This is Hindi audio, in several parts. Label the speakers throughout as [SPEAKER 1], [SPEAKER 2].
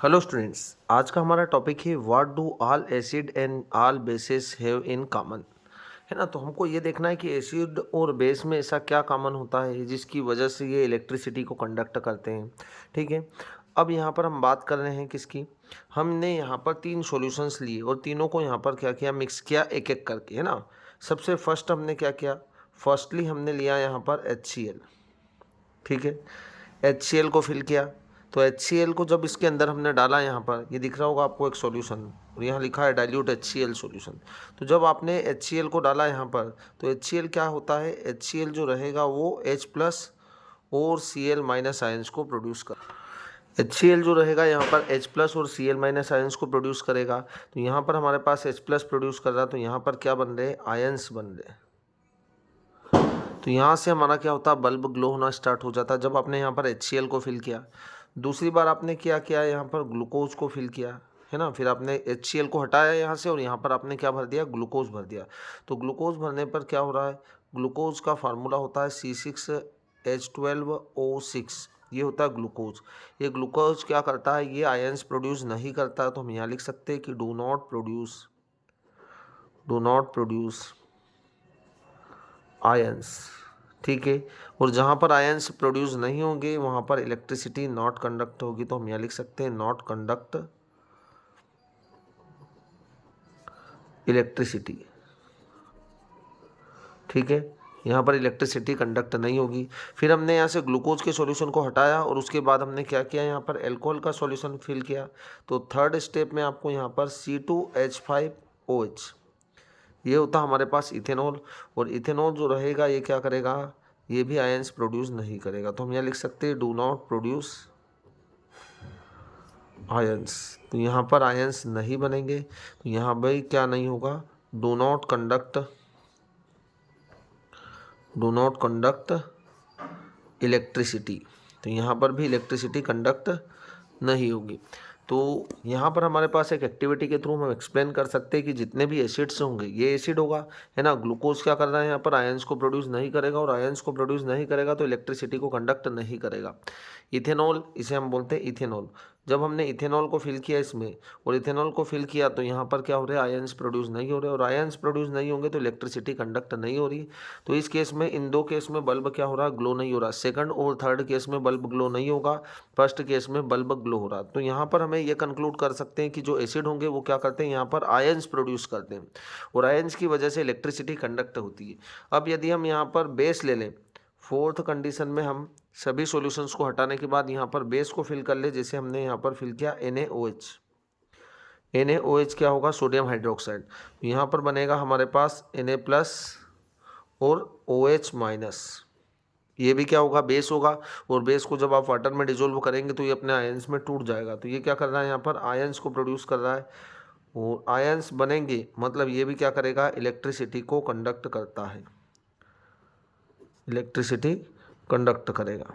[SPEAKER 1] हेलो स्टूडेंट्स, आज का हमारा टॉपिक है what do all acid and all bases have in common. है ना। तो हमको ये देखना है कि एसिड और बेस में ऐसा क्या कॉमन होता है जिसकी वजह से ये इलेक्ट्रिसिटी को कंडक्ट करते हैं। ठीक है। अब यहाँ पर हम बात कर रहे हैं किसकी। हमने यहाँ पर 3 सॉल्यूशंस लिए और तीनों को यहाँ पर क्या किया, मिक्स किया एक एक करके। है ना। सबसे फर्स्ट हमने क्या किया, फर्स्टली हमने लिया यहाँ पर HCl। ठीक है। HCl को फिल किया। तो HCl को जब इसके अंदर हमने डाला, यहाँ पर ये दिख रहा होगा आपको एक सॉल्यूशन, और यहाँ लिखा है डाइल्यूट HCl सॉल्यूशन। तो जब आपने HCl को डाला यहाँ पर, तो HCl क्या होता है, HCl जो रहेगा वो H प्लस और Cl माइनस आयंस को प्रोड्यूस कर। HCl जो रहेगा यहाँ पर H प्लस और Cl माइनस आयंस को प्रोड्यूस करेगा। तो यहाँ पर हमारे पास H प्लस प्रोड्यूस कर रहा है, तो यहाँ पर क्या बन रहे, आयंस बन रहे। तो यहाँ से हमारा क्या होता है, बल्ब ग्लो होना स्टार्ट हो जाता है जब आपने यहाँ पर HCl को फिल किया। दूसरी बार आपने क्या किया, यहाँ पर ग्लूकोज को फिल किया। है ना। फिर आपने HCl को हटाया यहाँ से और यहाँ पर आपने क्या भर दिया, ग्लूकोज भर दिया। तो ग्लूकोज भरने पर क्या हो रहा है, ग्लूकोज का फार्मूला होता है C6H12O6। ये होता है ग्लूकोज। ये ग्लूकोज क्या करता है, ये आयंस प्रोड्यूस नहीं करता। तो हम यहाँ लिख सकते हैं कि डू नॉट प्रोड्यूस आयंस। ठीक है। और जहाँ पर आयंस प्रोड्यूस नहीं होंगे वहाँ पर इलेक्ट्रिसिटी नॉट कंडक्ट होगी। तो हम यहाँ लिख सकते हैं नॉट कंडक्ट इलेक्ट्रिसिटी। ठीक है। यहाँ पर इलेक्ट्रिसिटी कंडक्ट नहीं होगी। फिर हमने यहाँ से ग्लूकोज के सॉल्यूशन को हटाया और उसके बाद हमने क्या किया, यहाँ पर एल्कोहल का सॉल्यूशन फिल किया। तो थर्ड स्टेप में आपको यहाँ पर C2H5OH, ये होता है हमारे पास इथेनॉल। और इथेनॉल जो रहेगा ये क्या करेगा, ये भी आयंस प्रोड्यूस नहीं करेगा। तो हम यहाँ लिख सकते हैं डू नॉट प्रोड्यूस आयंस। तो यहाँ पर आयंस नहीं बनेंगे। तो यहाँ भाई क्या नहीं होगा, डू नॉट कंडक्ट इलेक्ट्रिसिटी। तो यहाँ पर भी इलेक्ट्रिसिटी कंडक्ट नहीं होगी। तो यहाँ पर हमारे पास एक एक्टिविटी के थ्रू हम एक्सप्लेन कर सकते हैं कि जितने भी एसिड्स होंगे, ये एसिड होगा। है ना। ग्लूकोज क्या कर रहा है, यहाँ पर आयंस को प्रोड्यूस नहीं करेगा, और आयंस को प्रोड्यूस नहीं करेगा तो इलेक्ट्रिसिटी को कंडक्ट नहीं करेगा। इथेनॉल, इसे हम बोलते हैं इथेनॉल। जब हमने इथेनॉल को फिल किया इसमें और इथेनॉल को फिल किया, तो यहाँ पर क्या हो रहा है, आयंस प्रोड्यूस नहीं हो रहे, और आयंस प्रोड्यूस नहीं होंगे तो इलेक्ट्रिसिटी कंडक्ट नहीं हो रही। तो इस केस में, इन दो केस में बल्ब क्या हो रहा है, ग्लो नहीं हो रहा। सेकंड और थर्ड केस में बल्ब ग्लो नहीं होगा, फर्स्ट केस में बल्ब ग्लो हो रहा। तो यहाँ पर हमें ये कंक्लूड कर सकते हैं कि जो एसिड होंगे वो क्या करते हैं, यहाँ पर आयंस प्रोड्यूस करते हैं, और आयंस की वजह से इलेक्ट्रिसिटी कंडक्ट होती है। अब यदि हम यहाँ पर बेस ले लें, फोर्थ कंडीशन में हम सभी सॉल्यूशंस को हटाने के बाद यहाँ पर बेस को फिल कर ले, जैसे हमने यहाँ पर फिल किया NaOH। NaOH क्या होगा, सोडियम हाइड्रोक्साइड। तो यहाँ पर बनेगा हमारे पास Na प्लस और OH माइनस। ये भी क्या होगा, बेस होगा। और बेस को जब आप वाटर में डिजोल्व करेंगे तो ये अपने आयंस में टूट जाएगा। तो ये क्या कर रहा है, यहाँ पर आयंस को प्रोड्यूस कर रहा है, और आयंस बनेंगे मतलब ये भी क्या करेगा, इलेक्ट्रिसिटी को कंडक्ट करता है, इलेक्ट्रिसिटी कंडक्ट करेगा।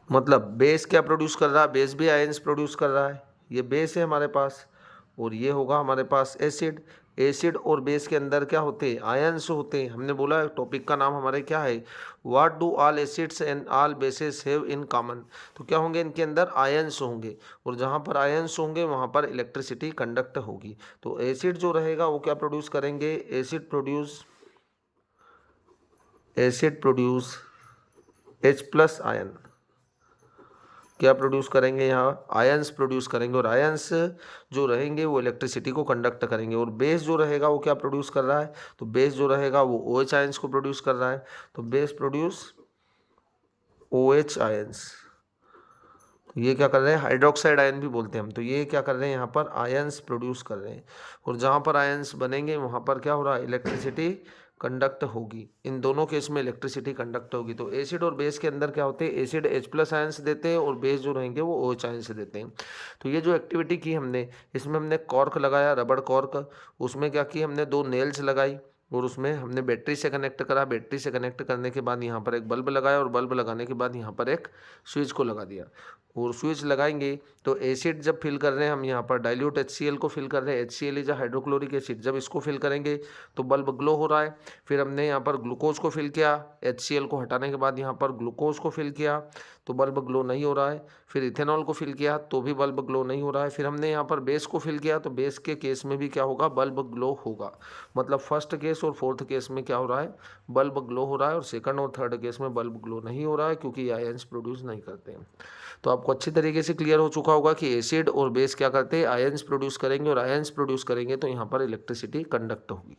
[SPEAKER 1] मतलब बेस क्या प्रोड्यूस कर रहा है, बेस भी आयंस प्रोड्यूस कर रहा है। ये बेस है हमारे पास, और ये होगा हमारे पास एसिड। एसिड और बेस के अंदर क्या होते हैं, आयंस होते हैं। हमने बोला टॉपिक का नाम हमारे क्या है, what do all acids and all bases have in common. तो क्या होंगे, इनके अंदर आयंस होंगे, और जहाँ पर आयंस होंगे वहाँ पर इलेक्ट्रिसिटी कंडक्ट होगी। तो एसिड जो रहेगा वो क्या प्रोड्यूस करेंगे, acid produce H plus ion. क्या प्रोड्यूस करेंगे, यहाँ आयंस प्रोड्यूस करेंगे, और आयंस जो रहेंगे वो इलेक्ट्रिसिटी को कंडक्ट करेंगे। और बेस जो रहेगा वो क्या प्रोड्यूस कर रहा है, तो बेस जो रहेगा वो OH आयंस को प्रोड्यूस कर रहा है। तो बेस प्रोड्यूस OH आयंस। ये क्या कर रहे हैं, हाइड्रोक्साइड आयन भी बोलते हैं हम। तो ये क्या कर रहे हैं, यहाँ पर आयंस प्रोड्यूस कर रहे हैं, और जहाँ पर आयंस बनेंगे वहाँ पर क्या हो रहा है, इलेक्ट्रिसिटी कंडक्ट होगी। इन दोनों केस में इलेक्ट्रिसिटी कंडक्ट होगी। तो एसिड और बेस के अंदर क्या होते हैं, एसिड H प्लस आयंस देते हैं, और बेस जो रहेंगे वो OH आयंस देते हैं। तो ये जो एक्टिविटी की हमने, इसमें हमने कॉर्क लगाया, रबड़ कॉर्क। उसमें क्या की हमने 2 नेल्स लगाई, और उसमें हमने बैटरी से कनेक्ट करा। बैटरी से कनेक्ट करने के बाद यहाँ पर एक बल्ब लगाया, और बल्ब लगाने के बाद यहाँ पर एक स्विच को लगा दिया। और स्विच लगाएंगे तो एसिड जब फिल कर रहे हैं हम यहाँ पर डाइल्यूट HCl को फिल कर रहे हैं, HCl इज हाइड्रोक्लोरिक एसिड, जब इसको फिल करेंगे तो बल्ब ग्लो हो रहा है। फिर हमने यहाँ पर ग्लूकोज को फिल किया, HCl को हटाने के बाद यहाँ पर ग्लूकोज को फिल किया तो बल्ब ग्लो नहीं हो रहा है। फिर इथेनॉल को फिल किया तो भी बल्ब ग्लो नहीं हो रहा है। फिर हमने यहाँ पर बेस को फिल किया तो बेस के केस में भी क्या होगा, बल्ब ग्लो होगा। मतलब फर्स्ट केस और फोर्थ केस में क्या हो रहा है, बल्ब ग्लो हो रहा है, और सेकंड और थर्ड केस में बल्ब ग्लो नहीं हो रहा है क्योंकि आयंस प्रोड्यूस नहीं करते हैं। तो आपको अच्छी तरीके से क्लियर हो चुका होगा कि एसिड और बेस क्या करते हैं, आयंस प्रोड्यूस करेंगे, और आयंस प्रोड्यूस करेंगे तो यहाँ पर इलेक्ट्रिसिटी कंडक्ट होगी।